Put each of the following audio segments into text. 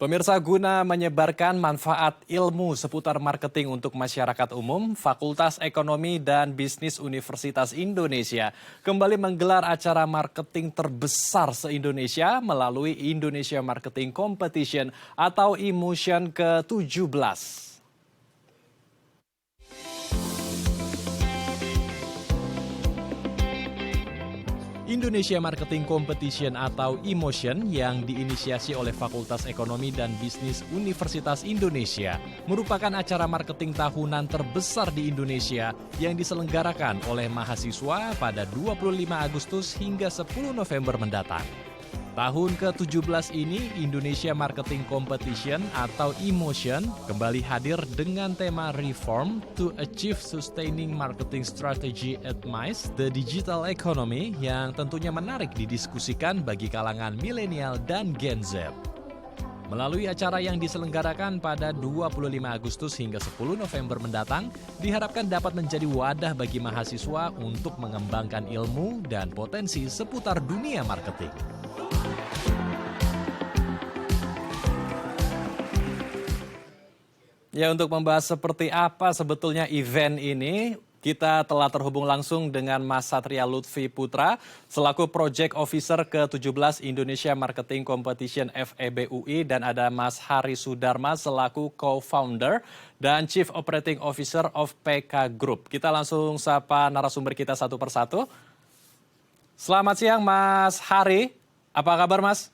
Pemirsa, guna menyebarkan manfaat ilmu seputar marketing untuk masyarakat umum, Fakultas Ekonomi dan Bisnis Universitas Indonesia kembali menggelar acara marketing terbesar se-Indonesia melalui Indonesia Marketing Competition atau IMotion ke-17. Indonesia Marketing Competition atau IMotion yang diinisiasi oleh Fakultas Ekonomi dan Bisnis Universitas Indonesia merupakan acara marketing tahunan terbesar di Indonesia yang diselenggarakan oleh mahasiswa pada 25 Agustus hingga 10 November mendatang. Tahun ke-17 ini, Indonesia Marketing Competition atau IMotion kembali hadir dengan tema Reform to Achieve Sustaining Marketing Strategy Amidst the Digital Economy yang tentunya menarik didiskusikan bagi kalangan milenial dan Gen Z. Melalui acara yang diselenggarakan pada 25 Agustus hingga 10 November mendatang, diharapkan dapat menjadi wadah bagi mahasiswa untuk mengembangkan ilmu dan potensi seputar dunia marketing. Ya, untuk membahas seperti apa sebetulnya event ini, kita telah terhubung langsung dengan Mas Satria Lutfi Putra, selaku Project Officer ke-17 Indonesia Marketing Competition FEB UI, dan ada Mas Hari Sudarma selaku Co-Founder dan Chief Operating Officer of PK Group. Kita langsung sapa narasumber kita satu persatu. Selamat siang Mas Hari, apa kabar Mas?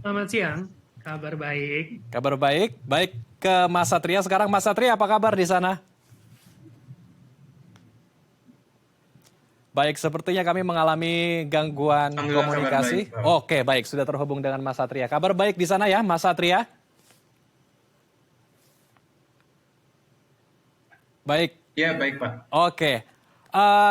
Selamat siang, kabar baik. Kabar baik, baik. Ke Mas Satria sekarang. Mas Satria, apa kabar di sana? Baik, sepertinya kami mengalami gangguan komunikasi. Oke, baik, sudah terhubung dengan Mas Satria. Kabar baik di sana ya, Mas Satria? Baik. Ya, baik Pak. Oke.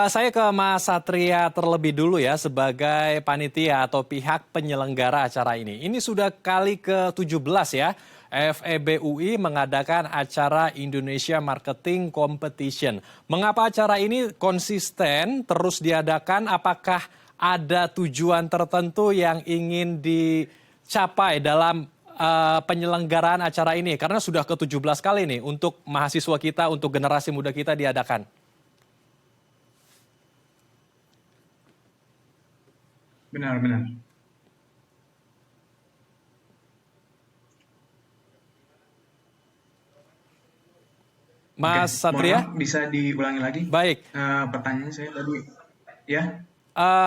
Saya ke Mas Satria terlebih dulu ya, sebagai panitia atau pihak penyelenggara acara ini. Ini sudah kali ke-17 ya, FEB UI mengadakan acara Indonesia Marketing Competition. Mengapa acara ini konsisten terus diadakan? Apakah ada tujuan tertentu yang ingin dicapai dalam penyelenggaraan acara ini? Karena sudah ke-17 kali nih untuk mahasiswa kita, untuk generasi muda kita diadakan. Benar. Mas Satria? Mohon bisa diulangi lagi? Baik. Pertanyaan saya tadi, ya.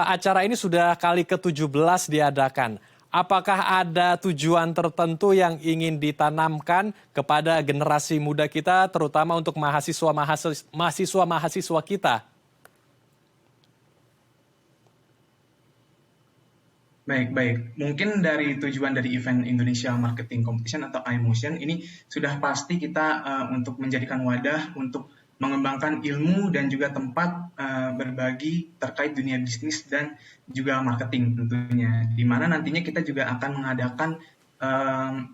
Acara ini sudah kali ke-17 diadakan. Apakah ada tujuan tertentu yang ingin ditanamkan kepada generasi muda kita, terutama untuk mahasiswa kita? Baik. Mungkin dari tujuan dari event Indonesia Marketing Competition atau IMotion ini sudah pasti kita untuk menjadikan wadah untuk mengembangkan ilmu dan juga tempat berbagi terkait dunia bisnis dan juga marketing tentunya. Di mana nantinya kita juga akan mengadakan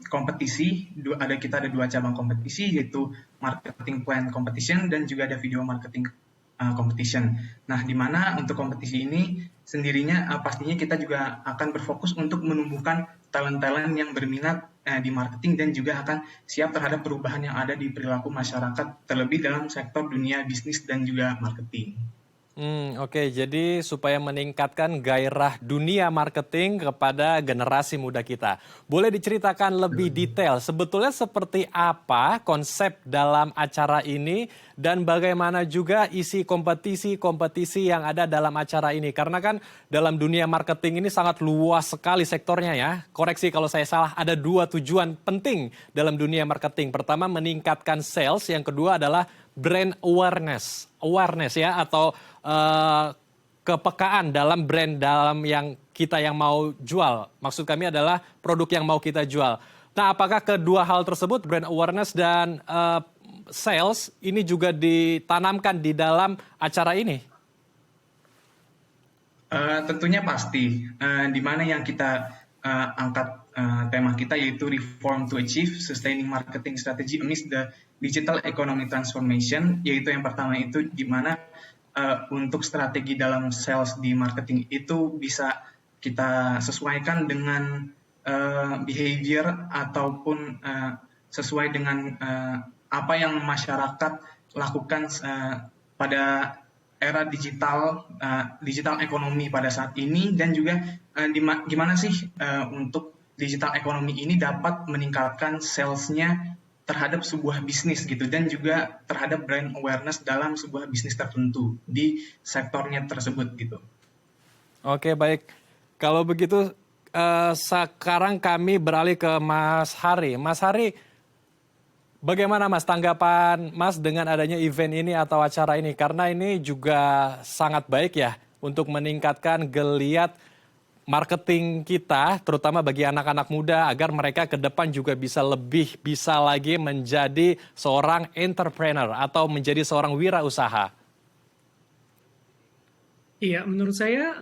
kompetisi. Kita ada 2 cabang kompetisi, yaitu Marketing Plan Competition dan juga ada Video Marketing Competition. Nah, di mana untuk kompetisi ini sendirinya pastinya kita juga akan berfokus untuk menumbuhkan talent-talent yang berminat di marketing dan juga akan siap terhadap perubahan yang ada di perilaku masyarakat, terlebih dalam sektor dunia bisnis dan juga marketing. Oke, jadi supaya meningkatkan gairah dunia marketing kepada generasi muda kita. Boleh diceritakan lebih detail sebetulnya seperti apa konsep dalam acara ini dan bagaimana juga isi kompetisi yang ada dalam acara ini. Karena kan dalam dunia marketing ini sangat luas sekali sektornya ya. Koreksi kalau saya salah, ada 2 tujuan penting dalam dunia marketing. Pertama, meningkatkan sales, yang kedua adalah brand awareness ya, atau kepekaan dalam brand dalam yang mau jual. Maksud kami adalah produk yang mau kita jual. Nah, apakah kedua hal tersebut, brand awareness dan sales, ini juga ditanamkan di dalam acara ini? Tentunya pasti. Di mana yang kita angkat tema kita, yaitu Reform to Achieve Sustaining Marketing Strategy Amidst the Digital Economy Transformation, yaitu yang pertama itu gimana untuk strategi dalam sales di marketing itu bisa kita sesuaikan dengan behavior ataupun sesuai dengan apa yang masyarakat lakukan pada era digital ekonomi pada saat ini, dan juga gimana sih untuk digital ekonomi ini dapat meningkatkan sales-nya terhadap sebuah bisnis gitu, dan juga terhadap brand awareness dalam sebuah bisnis tertentu di sektornya tersebut gitu. Oke, baik. Kalau begitu sekarang kami beralih ke Mas Hari. Mas Hari, bagaimana Mas tanggapan Mas dengan adanya event ini atau acara ini? Karena ini juga sangat baik ya untuk meningkatkan geliat marketing kita, terutama bagi anak-anak muda, agar mereka ke depan juga bisa lagi menjadi seorang entrepreneur atau menjadi seorang wirausaha. Iya, menurut saya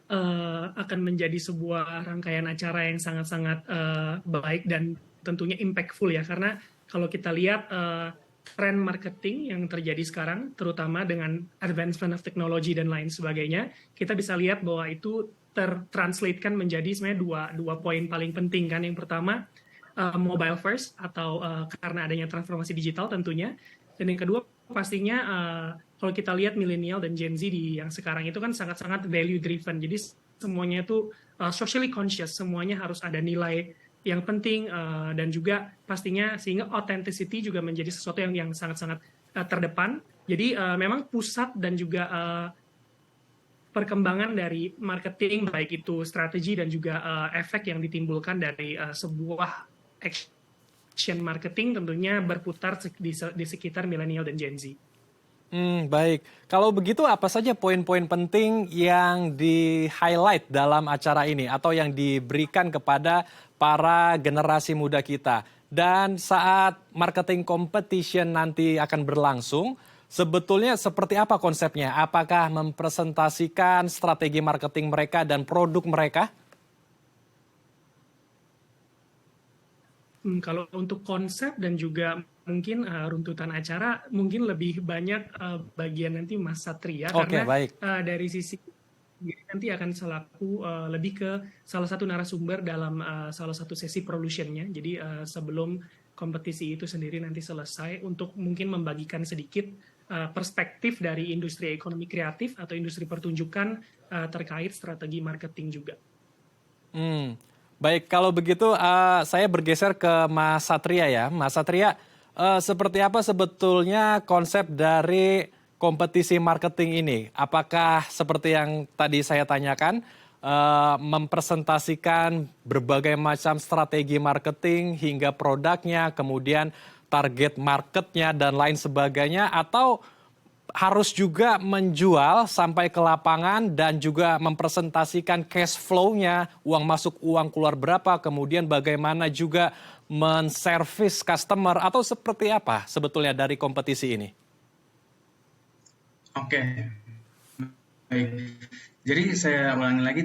akan menjadi sebuah rangkaian acara yang sangat-sangat baik dan tentunya impactful ya, karena kalau kita lihat tren marketing yang terjadi sekarang, terutama dengan advancement of technology dan lain sebagainya, kita bisa lihat bahwa itu tertranslatekan menjadi sebenarnya dua poin paling penting kan. Yang pertama mobile first atau karena adanya transformasi digital tentunya, dan yang kedua pastinya kalau kita lihat milenial dan Gen Z yang sekarang itu kan sangat-sangat value driven, jadi semuanya itu socially conscious, semuanya harus ada nilai yang penting, dan juga pastinya sehingga authenticity juga menjadi sesuatu yang sangat-sangat terdepan. Jadi memang pusat dan juga perkembangan dari marketing, baik itu strategi dan juga efek yang ditimbulkan dari sebuah action marketing tentunya berputar di sekitar milenial dan Gen Z. Baik, kalau begitu apa saja poin-poin penting yang di-highlight dalam acara ini atau yang diberikan kepada para generasi muda kita? Dan saat marketing competition nanti akan berlangsung, sebetulnya seperti apa konsepnya? Apakah mempresentasikan strategi marketing mereka dan produk mereka? Kalau untuk konsep dan juga mungkin runtutan acara, mungkin lebih banyak bagian nanti Mas Satria, Oke, karena baik. dari sisi nanti akan selaku lebih ke salah satu narasumber dalam salah satu sesi Prolution-nya. Jadi sebelum kompetisi itu sendiri nanti selesai, untuk mungkin membagikan sedikit perspektif dari industri ekonomi kreatif atau industri pertunjukan terkait strategi marketing juga. Baik, kalau begitu saya bergeser ke Mas Satria ya. Mas Satria, seperti apa sebetulnya konsep dari kompetisi marketing ini? Apakah seperti yang tadi saya tanyakan, mempresentasikan berbagai macam strategi marketing hingga produknya, kemudian target marketnya dan lain sebagainya, atau harus juga menjual sampai ke lapangan dan juga mempresentasikan cash flow-nya, uang masuk, uang keluar berapa, kemudian bagaimana juga menservis customer, atau seperti apa sebetulnya dari kompetisi ini? Oke, baik. Jadi saya ulangi lagi,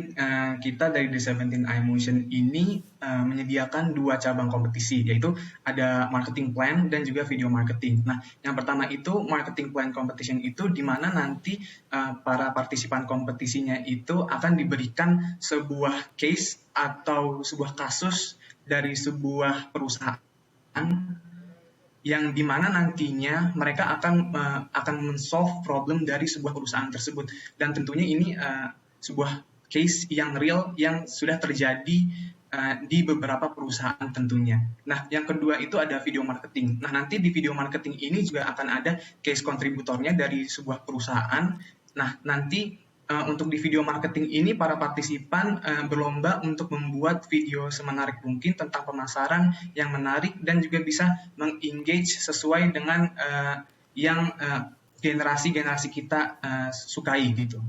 kita dari The 17 iMotion ini menyediakan 2 cabang kompetisi, yaitu ada marketing plan dan juga video marketing. Nah, yang pertama itu marketing plan competition itu di mana nanti para partisipan kompetisinya itu akan diberikan sebuah case atau sebuah kasus dari sebuah perusahaan yang dimana nantinya mereka akan men-solve problem dari sebuah perusahaan tersebut, dan tentunya ini sebuah case yang real yang sudah terjadi di beberapa perusahaan tentunya. Nah, yang kedua itu ada video marketing. Nah, nanti di video marketing ini juga akan ada case kontributornya dari sebuah perusahaan. Nah, nanti untuk di video marketing ini para partisipan berlomba untuk membuat video semenarik mungkin tentang pemasaran yang menarik dan juga bisa meng-engage sesuai dengan yang generasi-generasi kita sukai gitu.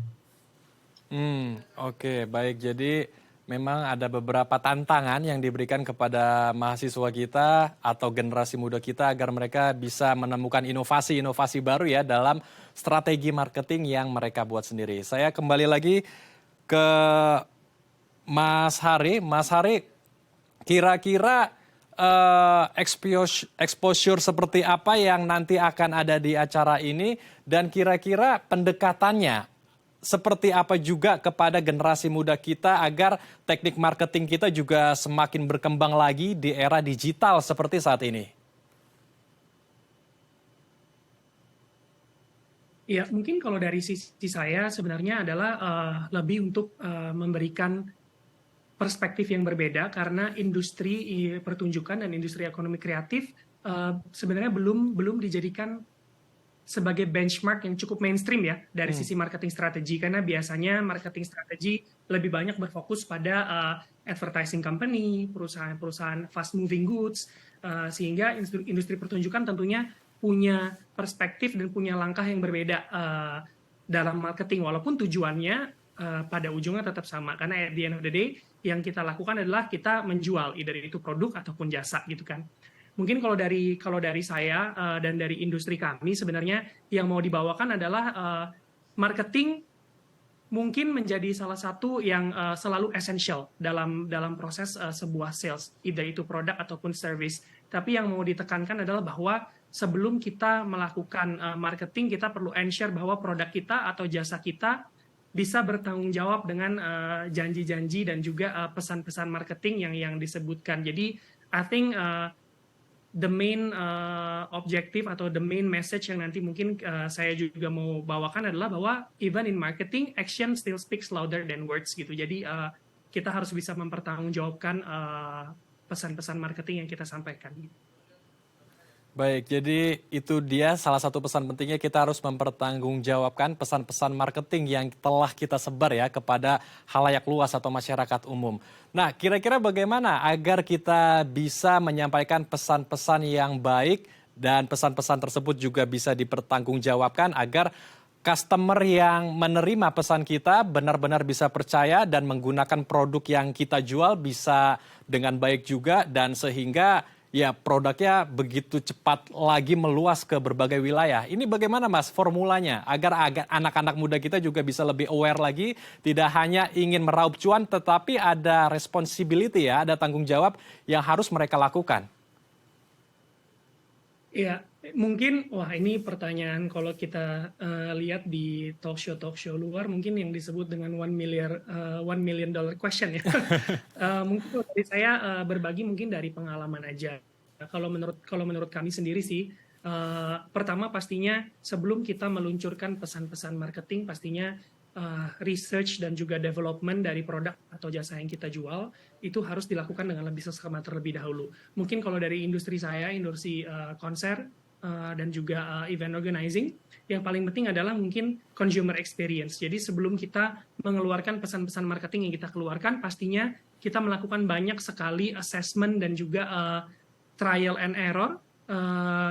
Oke, baik. Jadi memang ada beberapa tantangan yang diberikan kepada mahasiswa kita atau generasi muda kita agar mereka bisa menemukan inovasi-inovasi baru ya dalam strategi marketing yang mereka buat sendiri. Saya kembali lagi ke Mas Hari. Mas Hari, kira-kira exposure seperti apa yang nanti akan ada di acara ini, dan kira-kira pendekatannya seperti apa juga kepada generasi muda kita agar teknik marketing kita juga semakin berkembang lagi di era digital seperti saat ini? Ya, mungkin kalau dari sisi saya sebenarnya adalah lebih untuk memberikan perspektif yang berbeda karena industri pertunjukan dan industri ekonomi kreatif sebenarnya belum dijadikan sebagai benchmark yang cukup mainstream ya dari sisi marketing strategi, karena biasanya marketing strategi lebih banyak berfokus pada advertising company, perusahaan fast moving goods, sehingga industri pertunjukan tentunya punya perspektif dan punya langkah yang berbeda dalam marketing, walaupun tujuannya pada ujungnya tetap sama, karena at the end of the day yang kita lakukan adalah kita menjual either itu produk ataupun jasa gitu kan. Mungkin kalau dari saya dan dari industri kami sebenarnya yang mau dibawakan adalah marketing mungkin menjadi salah satu yang selalu essential dalam proses sebuah sales, either itu produk ataupun service. Tapi yang mau ditekankan adalah bahwa sebelum kita melakukan marketing, kita perlu ensure bahwa produk kita atau jasa kita bisa bertanggung jawab dengan janji-janji dan juga pesan-pesan marketing yang disebutkan. Jadi, I think the main objective atau the main message yang nanti mungkin saya juga mau bawakan adalah bahwa even in marketing, action still speaks louder than words gitu. Jadi kita harus bisa mempertanggungjawabkan pesan-pesan marketing yang kita sampaikan. Baik, jadi itu dia salah satu pesan pentingnya, kita harus mempertanggungjawabkan pesan-pesan marketing yang telah kita sebar ya kepada khalayak luas atau masyarakat umum. Nah, kira-kira bagaimana agar kita bisa menyampaikan pesan-pesan yang baik dan pesan-pesan tersebut juga bisa dipertanggungjawabkan agar customer yang menerima pesan kita benar-benar bisa percaya dan menggunakan produk yang kita jual bisa dengan baik juga, dan sehingga ya produknya begitu cepat lagi meluas ke berbagai wilayah. Ini bagaimana Mas formulanya agar anak-anak muda kita juga bisa lebih aware lagi, tidak hanya ingin meraup cuan tetapi ada responsibility ya, ada tanggung jawab yang harus mereka lakukan. Ya, mungkin wah ini pertanyaan kalau kita lihat di talk show luar mungkin yang disebut dengan $1 million question ya. Mungkin dari saya berbagi mungkin dari pengalaman aja. Kalau menurut kami sendiri sih, pertama pastinya sebelum kita meluncurkan pesan-pesan marketing, pastinya research dan juga development dari produk atau jasa yang kita jual itu harus dilakukan dengan lebih seksama terlebih dahulu. Mungkin kalau dari industri saya, industri konser dan juga event organizing, yang paling penting adalah mungkin consumer experience. Jadi sebelum kita mengeluarkan pesan-pesan marketing yang kita keluarkan, pastinya kita melakukan banyak sekali assessment dan juga trial and error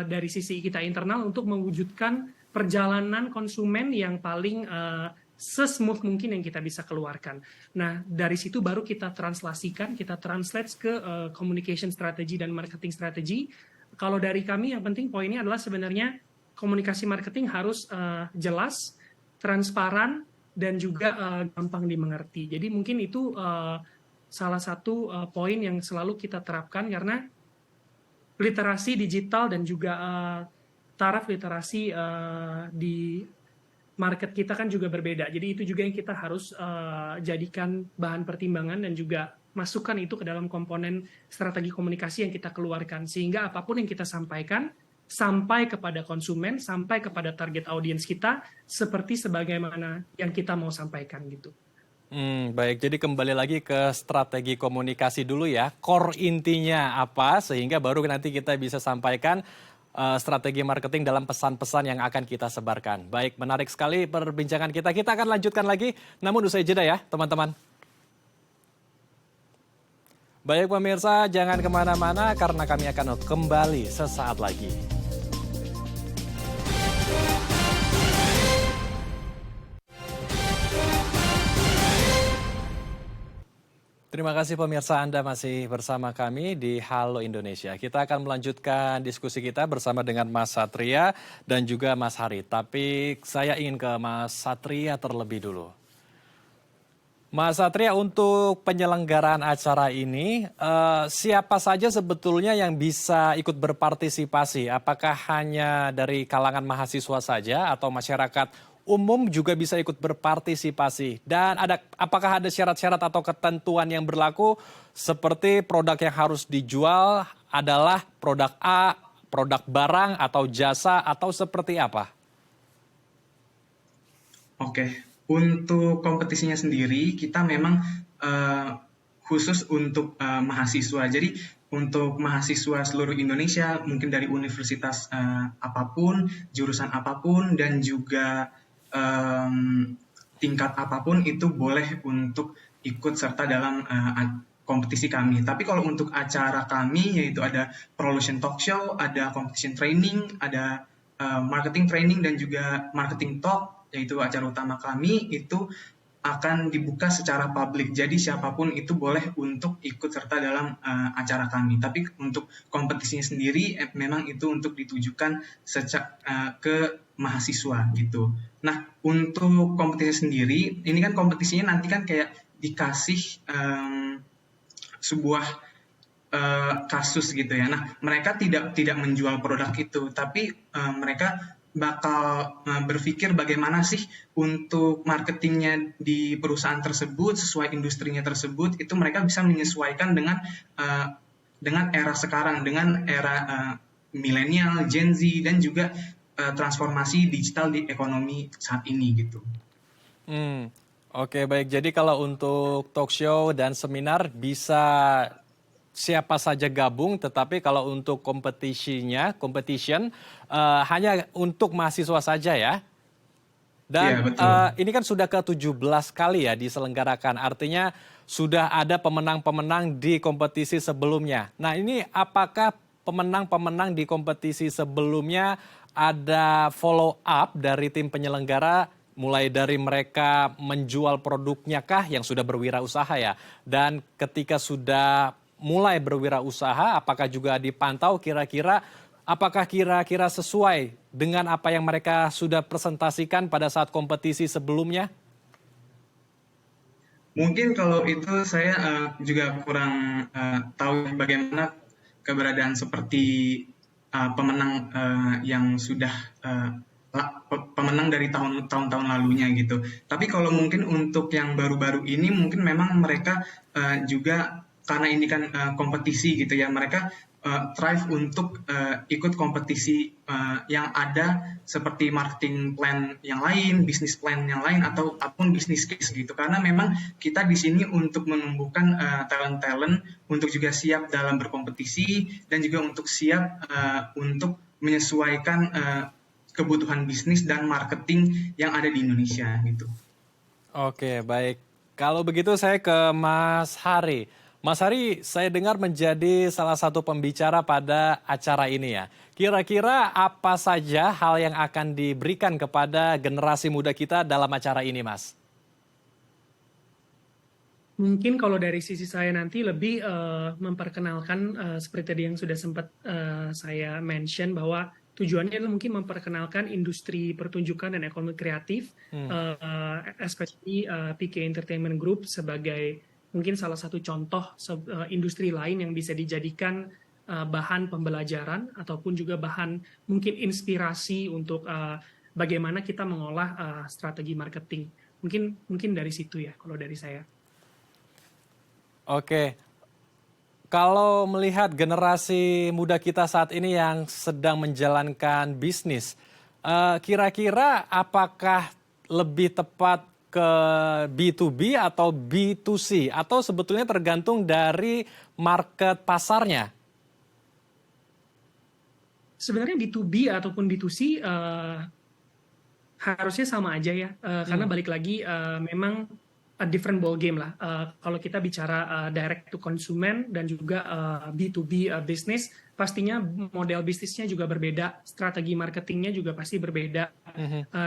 dari sisi kita internal untuk mewujudkan perjalanan konsumen yang paling sesmooth mungkin yang kita bisa keluarkan. Nah, dari situ baru kita translasikan, kita translate ke communication strategy dan marketing strategy. Kalau dari kami yang penting poinnya adalah sebenarnya komunikasi marketing harus jelas, transparan, dan juga gampang dimengerti. Jadi mungkin itu salah satu poin yang selalu kita terapkan karena literasi digital dan juga taraf literasi di market kita kan juga berbeda. Jadi itu juga yang kita harus jadikan bahan pertimbangan dan juga masukkan itu ke dalam komponen strategi komunikasi yang kita keluarkan. Sehingga apapun yang kita sampaikan sampai kepada konsumen, sampai kepada target audiens kita seperti sebagaimana yang kita mau sampaikan gitu. Baik, jadi kembali lagi ke strategi komunikasi dulu ya. Core intinya apa sehingga baru nanti kita bisa sampaikan strategi marketing dalam pesan-pesan yang akan kita sebarkan. Baik, menarik sekali perbincangan kita. Kita akan lanjutkan lagi, namun usai jeda ya teman-teman. Baik pemirsa, jangan kemana-mana karena kami akan kembali sesaat lagi. Terima kasih pemirsa, Anda masih bersama kami di Halo Indonesia. Kita akan melanjutkan diskusi kita bersama dengan Mas Satria dan juga Mas Hari. Tapi saya ingin ke Mas Satria terlebih dulu. Mas Satria, untuk penyelenggaraan acara ini, siapa saja sebetulnya yang bisa ikut berpartisipasi? Apakah hanya dari kalangan mahasiswa saja atau masyarakat umum juga bisa ikut berpartisipasi. Dan apakah ada syarat-syarat atau ketentuan yang berlaku seperti produk yang harus dijual adalah produk A, produk barang atau jasa atau seperti apa? Oke, untuk kompetisinya sendiri kita memang khusus untuk mahasiswa. Jadi untuk mahasiswa seluruh Indonesia, mungkin dari universitas apapun, jurusan apapun, dan juga tingkat apapun itu boleh untuk ikut serta dalam kompetisi kami. Tapi kalau untuk acara kami, yaitu ada Prolution Talk Show, ada Competition Training, ada Marketing Training, dan juga Marketing Talk, yaitu acara utama kami, itu akan dibuka secara publik. Jadi siapapun itu boleh untuk ikut serta dalam acara kami. Tapi untuk kompetisinya sendiri memang itu untuk ditujukan ke mahasiswa gitu. Nah, untuk kompetisi sendiri, ini kan kompetisinya nanti kan kayak dikasih sebuah kasus gitu ya. Nah, mereka tidak menjual produk itu, tapi mereka bakal berpikir bagaimana sih untuk marketingnya di perusahaan tersebut, sesuai industrinya tersebut, itu mereka bisa menyesuaikan dengan era sekarang, dengan era milenial, Gen Z, dan juga transformasi digital di ekonomi saat ini gitu. Oke, baik. Jadi kalau untuk talk show dan seminar bisa siapa saja gabung, tetapi kalau untuk competition hanya untuk mahasiswa saja ya. Dan ini kan sudah ke-17 kali ya diselenggarakan, artinya sudah ada pemenang-pemenang di kompetisi sebelumnya. Nah, ini apakah pemenang-pemenang di kompetisi sebelumnya ada follow up dari tim penyelenggara, mulai dari mereka menjual produknya kah yang sudah berwirausaha ya, dan ketika sudah mulai berwirausaha, apakah juga dipantau apakah kira-kira sesuai dengan apa yang mereka sudah presentasikan pada saat kompetisi sebelumnya? Mungkin kalau itu saya juga kurang tahu bagaimana keberadaan seperti pemenang yang sudah pemenang dari tahun-tahun lalunya gitu. Tapi kalau mungkin untuk yang baru-baru ini mungkin memang mereka juga karena ini kan kompetisi gitu ya, mereka thrive untuk ikut kompetisi yang ada seperti marketing plan yang lain, bisnis plan yang lain, ataupun bisnis case gitu. Karena memang kita di sini untuk menumbuhkan talent-talent untuk juga siap dalam berkompetisi dan juga untuk siap untuk menyesuaikan kebutuhan bisnis dan marketing yang ada di Indonesia gitu. Oke, baik. Kalau begitu saya ke Mas Hari. Mas Hari, saya dengar menjadi salah satu pembicara pada acara ini ya. Kira-kira apa saja hal yang akan diberikan kepada generasi muda kita dalam acara ini, Mas? Mungkin kalau dari sisi saya nanti lebih memperkenalkan seperti tadi yang sudah sempat saya mention bahwa tujuannya adalah mungkin memperkenalkan industri pertunjukan dan ekonomi kreatif, especially PK Entertainment Group sebagai mungkin salah satu contoh industri lain yang bisa dijadikan bahan pembelajaran ataupun juga bahan mungkin inspirasi untuk bagaimana kita mengolah strategi marketing. Mungkin dari situ ya kalau dari saya. Oke. Kalau melihat generasi muda kita saat ini yang sedang menjalankan bisnis, kira-kira apakah lebih tepat ke B2B atau B2C? Atau sebetulnya tergantung dari market pasarnya? Sebenarnya B2B ataupun B2C harusnya sama aja ya. Karena balik lagi memang a different ball game lah. Kalau kita bicara direct to consumer dan juga B2B business, pastinya model bisnisnya juga berbeda, strategi marketingnya juga pasti berbeda,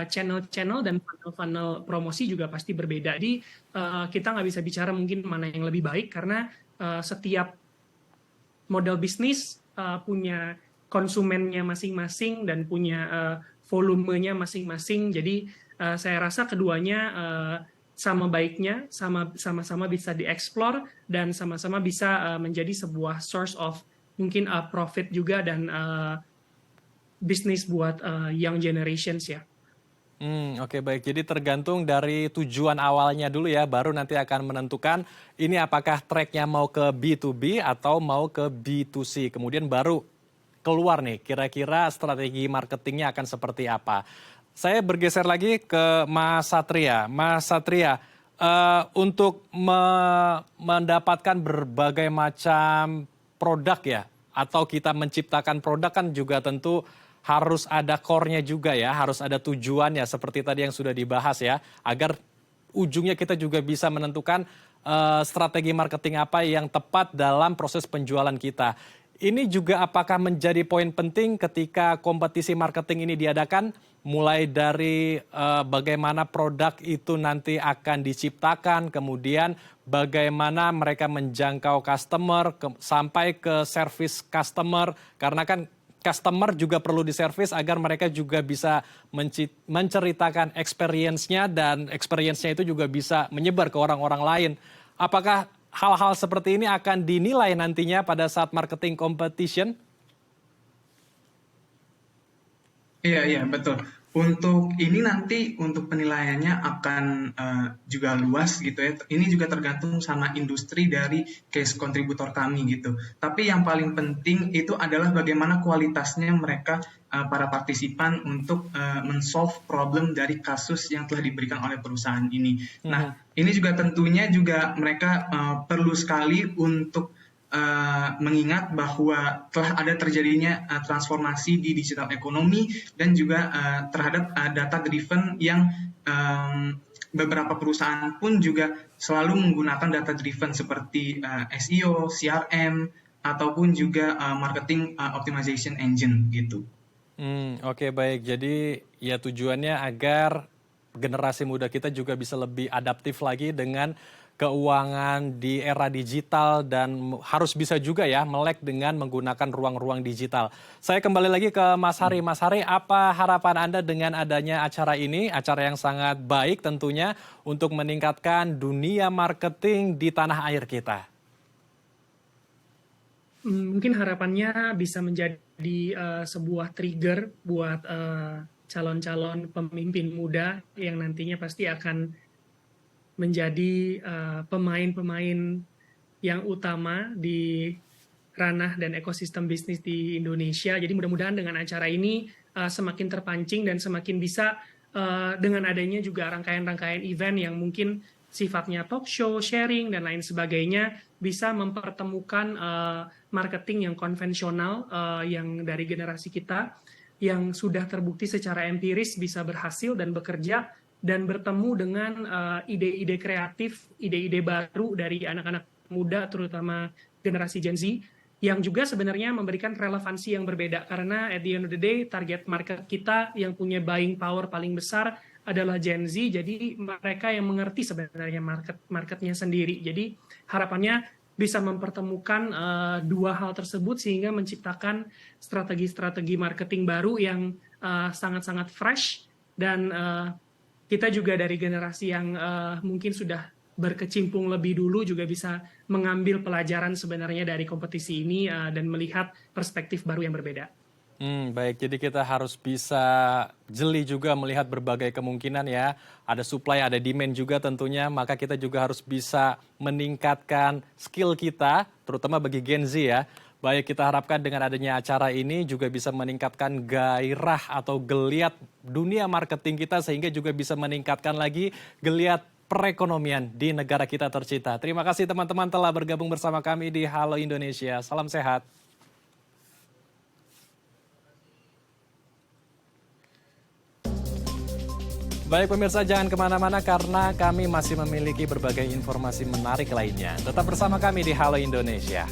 channel-channel dan funnel promosi juga pasti berbeda. Jadi kita nggak bisa bicara mungkin mana yang lebih baik karena setiap model bisnis punya konsumennya masing-masing dan punya volumenya masing-masing. Jadi saya rasa keduanya sama baiknya, sama-sama bisa dieksplor dan sama-sama bisa menjadi sebuah source of mungkin profit juga dan bisnis buat young generations ya. Oke, baik. Jadi tergantung dari tujuan awalnya dulu ya, baru nanti akan menentukan ini apakah tracknya mau ke B2B atau mau ke B2C. Kemudian baru keluar nih kira-kira strategi marketingnya akan seperti apa. Saya bergeser lagi ke Mas Satria. Mas Satria, untuk mendapatkan berbagai macam produk ya, atau kita menciptakan produk kan juga tentu harus ada core-nya juga ya, harus ada tujuannya seperti tadi yang sudah dibahas ya, agar ujungnya kita juga bisa menentukan strategi marketing apa yang tepat dalam proses penjualan kita. Ini juga apakah menjadi poin penting ketika kompetisi marketing ini diadakan, mulai dari bagaimana produk itu nanti akan diciptakan, kemudian bagaimana mereka menjangkau customer, sampai ke service customer, karena kan customer juga perlu diservis agar mereka juga bisa menceritakan experience-nya dan experience-nya itu juga bisa menyebar ke orang-orang lain. Apakah hal-hal seperti ini akan dinilai nantinya pada saat marketing competition? Iya, betul. Untuk ini nanti untuk penilaiannya akan juga luas gitu ya. Ini juga tergantung sama industri dari case kontributor kami gitu. Tapi yang paling penting itu adalah bagaimana kualitasnya mereka para partisipan untuk men-solve problem dari kasus yang telah diberikan oleh perusahaan ini. Nah, ini juga tentunya juga mereka perlu sekali untuk mengingat bahwa telah ada terjadinya transformasi di digital ekonomi dan juga terhadap data driven yang beberapa perusahaan pun juga selalu menggunakan data driven seperti SEO, CRM, ataupun juga marketing optimization engine gitu. Oke, baik. Jadi ya tujuannya agar generasi muda kita juga bisa lebih adaptif lagi dengan keuangan di era digital dan harus bisa juga ya melek dengan menggunakan ruang-ruang digital. Saya kembali lagi ke Mas Hari. Mas Hari, apa harapan Anda dengan adanya acara ini? Acara yang sangat baik tentunya untuk meningkatkan dunia marketing di tanah air kita. Mungkin harapannya bisa menjadi sebuah trigger buat calon-calon pemimpin muda yang nantinya pasti akan menjadi pemain-pemain yang utama di ranah dan ekosistem bisnis di Indonesia. Jadi mudah-mudahan dengan acara ini semakin terpancing dan semakin bisa dengan adanya juga rangkaian-rangkaian event yang mungkin sifatnya talk show, sharing, dan lain sebagainya bisa mempertemukan marketing yang konvensional yang dari generasi kita yang sudah terbukti secara empiris bisa berhasil dan bekerja dan bertemu dengan ide-ide kreatif, ide-ide baru dari anak-anak muda, terutama generasi Gen Z, yang juga sebenarnya memberikan relevansi yang berbeda. Karena at the end of the day, target market kita yang punya buying power paling besar adalah Gen Z, jadi mereka yang mengerti sebenarnya marketnya sendiri. Jadi harapannya bisa mempertemukan dua hal tersebut sehingga menciptakan strategi-strategi marketing baru yang sangat-sangat fresh dan kita juga dari generasi yang mungkin sudah berkecimpung lebih dulu juga bisa mengambil pelajaran sebenarnya dari kompetisi ini dan melihat perspektif baru yang berbeda. Baik, jadi kita harus bisa jeli juga melihat berbagai kemungkinan ya. Ada supply, ada demand juga tentunya, maka kita juga harus bisa meningkatkan skill kita, terutama bagi Gen Z ya. Baik, kita harapkan dengan adanya acara ini juga bisa meningkatkan gairah atau geliat dunia marketing kita sehingga juga bisa meningkatkan lagi geliat perekonomian di negara kita tercinta. Terima kasih teman-teman telah bergabung bersama kami di Halo Indonesia. Salam sehat. Baik pemirsa, jangan kemana-mana karena kami masih memiliki berbagai informasi menarik lainnya. Tetap bersama kami di Halo Indonesia.